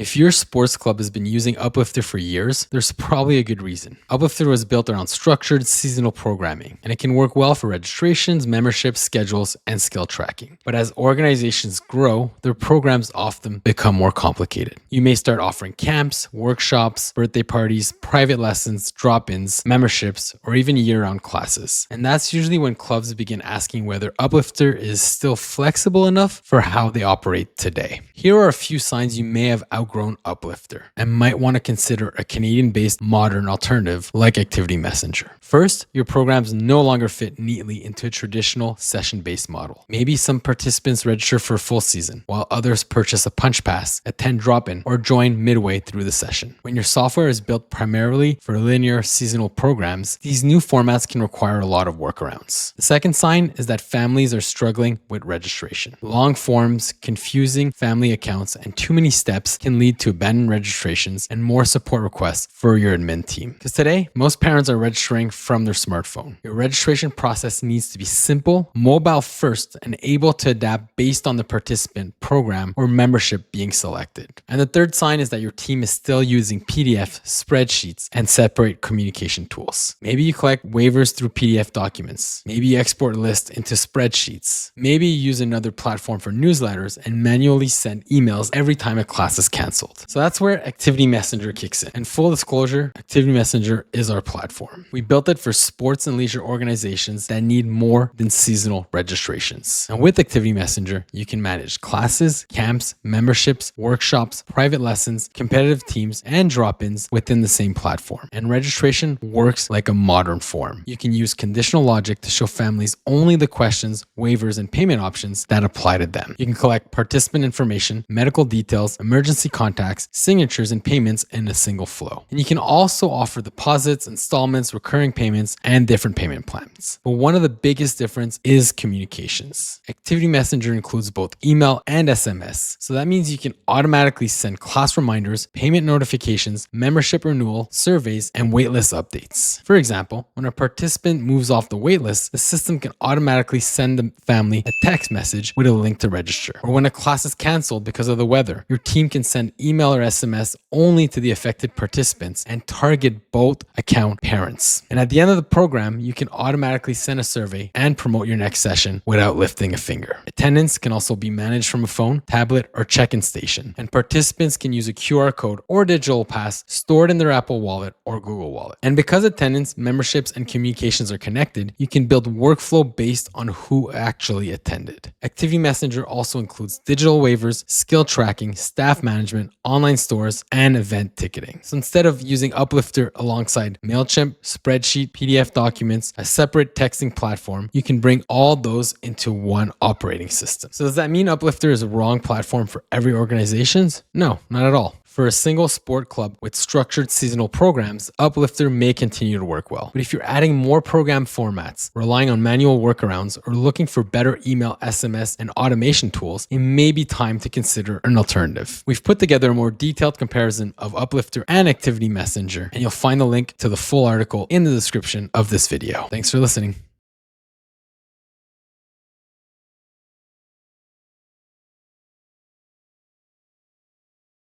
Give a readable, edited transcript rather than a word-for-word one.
If your sports club has been using Uplifter for years, there's probably a good reason. Uplifter was built around structured seasonal programming, and it can work well for registrations, memberships, schedules, and skill tracking. But as organizations grow, their programs often become more complicated. You may start offering camps, workshops, birthday parties, private lessons, drop-ins, memberships, or even year-round classes. And that's usually when clubs begin asking whether Uplifter is still flexible enough for how they operate today. Here are a few signs you may have outgrown Uplifter and might want to consider a Canadian-based modern alternative like Activity Messenger. First, your programs no longer fit neatly into a traditional session-based model. Maybe some participants register for a full season, while others purchase a punch pass, attend drop-in, or join midway through the session. When your software is built primarily for linear seasonal programs, these new formats can require a lot of workarounds. The second sign is that families are struggling with registration. Long forms, confusing family accounts, and too many steps can lead to abandoned registrations and more support requests for your admin team. Because today, most parents are registering from their smartphone. Your registration process needs to be simple, mobile first, and able to adapt based on the participant, program, or membership being selected. And the third sign is that your team is still using PDF, spreadsheets, and separate communication tools. Maybe you collect waivers through PDF documents. Maybe you export lists into spreadsheets. Maybe you use another platform for newsletters and manually send emails every time a class is canceled. So that's where Activity Messenger kicks in. And full disclosure, Activity Messenger is our platform. We built it for sports and leisure organizations that need more than seasonal registrations. And with Activity Messenger, you can manage classes, camps, memberships, workshops, private lessons, competitive teams, and drop-ins within the same platform. And registration works like a modern form. You can use conditional logic to show families only the questions, waivers, and payment options that apply to them. You can collect participant information, medical details, emergency contacts, signatures, and payments in a single flow. And you can also offer deposits, installments, recurring payments, and different payment plans. But one of the biggest difference is communications. Activity Messenger includes both email and SMS. So that means you can automatically send class reminders, payment notifications, membership renewal, surveys, and waitlist updates. For example, when a participant moves off the waitlist, the system can automatically send the family a text message with a link to register. Or when a class is canceled because of the weather, your team can send email or SMS only to the affected participants and target both account parents. And at the end of the program, you can automatically send a survey and promote your next session without lifting a finger. Attendance can also be managed from a phone, tablet, or check-in station. And participants can use a QR code or digital pass stored in their Apple Wallet or Google Wallet. And because attendance, memberships, and communications are connected, you can build workflow based on who actually attended. Activity Messenger also includes digital waivers, skill tracking, staff management, online stores, and event ticketing. So instead of using Uplifter alongside MailChimp, spreadsheet, PDF documents, a separate texting platform, you can bring all those into one operating system. So does that mean Uplifter is a wrong platform for every organization? No, not at all. For a single sport club with structured seasonal programs, Uplifter may continue to work well. But if you're adding more program formats, relying on manual workarounds, or looking for better email, SMS, and automation tools, it may be time to consider an alternative. We've put together a more detailed comparison of Uplifter and Activity Messenger, and you'll find the link to the full article in the description of this video. Thanks for listening.